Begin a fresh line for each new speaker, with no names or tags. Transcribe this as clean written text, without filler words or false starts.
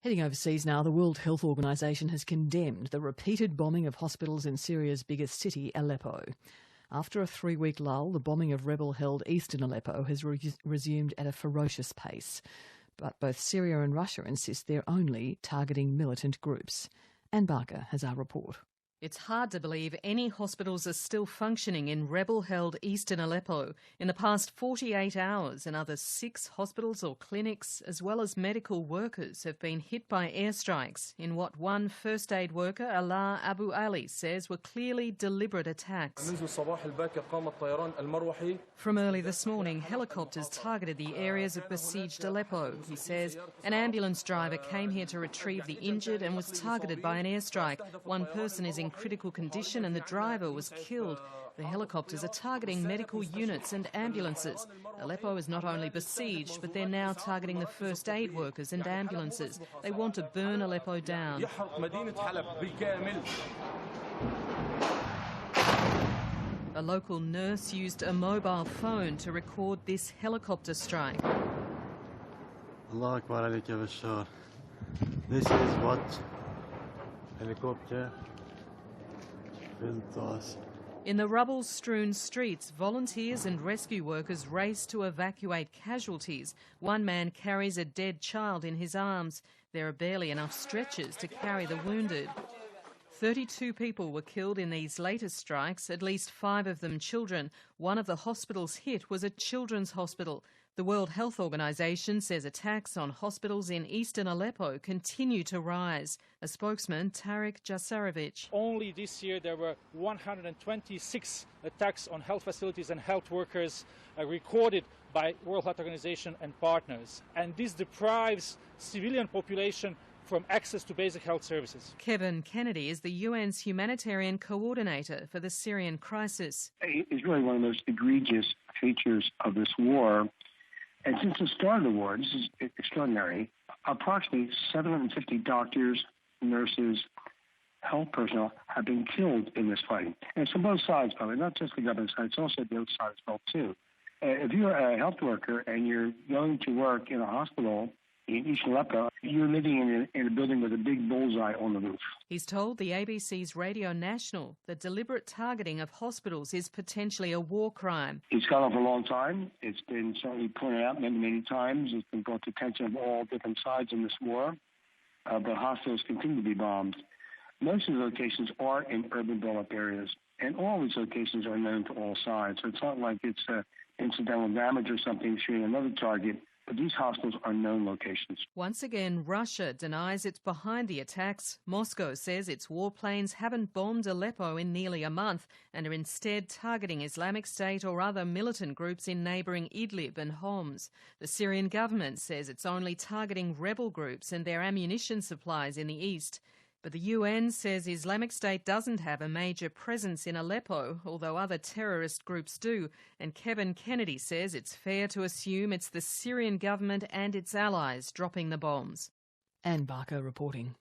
Heading overseas now, the World Health Organization has condemned the repeated bombing of hospitals in Syria's biggest city, Aleppo. After a 3-week lull, the bombing of rebel-held eastern Aleppo has resumed at a ferocious pace. But both Syria and Russia insist they're only targeting militant groups. Anne Barker has our report.
It's hard to believe any hospitals are still functioning in rebel-held eastern Aleppo. In the past 48 hours, another 6 hospitals or clinics, as well as medical workers, have been hit by airstrikes in what one first aid worker, Alaa Abu Ali, says were clearly deliberate attacks. From early this morning, helicopters targeted the areas of besieged Aleppo. He says an ambulance driver came here to retrieve the injured and was targeted by an airstrike. One person is in critical condition and the driver was killed. The helicopters are targeting medical units and ambulances. Aleppo is not only besieged, but they're now targeting the first aid workers and ambulances. They want to burn Aleppo down. A local nurse used a mobile phone to record this helicopter strike.
Allah Akbar alayka Bashar. This is what helicopter built us.
In the rubble-strewn streets, volunteers and rescue workers race to evacuate casualties. One man carries a dead child in his arms. There are barely enough stretchers to carry the wounded. 32 people were killed in these latest strikes, at least 5 of them children. One of the hospitals hit was a children's hospital. The World Health Organization says attacks on hospitals in eastern Aleppo continue to rise. A spokesman, Tariq Jasarevic.
Only this year there were 126 attacks on health facilities and health workers recorded by World Health Organization and partners. And this deprives civilian population from access to basic health services.
Kevin Kennedy is the UN's humanitarian coordinator for the Syrian crisis.
It's really one of the most egregious features of this war. And since the start of the war, this is extraordinary, approximately 750 doctors, nurses, health personnel have been killed in this fighting. And it's on both sides, by the way, not just the government side, it's also the other side as well, too. If you're a health worker and you're going to work in a hospital in East Aleppo, you're living in a building with a big bullseye on the roof.
He's told the ABC's Radio National that deliberate targeting of hospitals is potentially a war crime.
It's gone on for a long time. It's been certainly pointed out many times. It's been brought to attention of all different sides in this war. But hospitals continue to be bombed. Most of the locations are in urban built-up areas, and all these locations are known to all sides. So it's not like it's incidental damage or something shooting another target. But these hospitals are known locations.
Once again, Russia denies it's behind the attacks. Moscow says its warplanes haven't bombed Aleppo in nearly a month and are instead targeting Islamic State or other militant groups in neighbouring Idlib and Homs. The Syrian government says it's only targeting rebel groups and their ammunition supplies in the east. But the UN says Islamic State doesn't have a major presence in Aleppo, although other terrorist groups do. And Kevin Kennedy says it's fair to assume it's the Syrian government and its allies dropping the bombs.
Anne Barker reporting.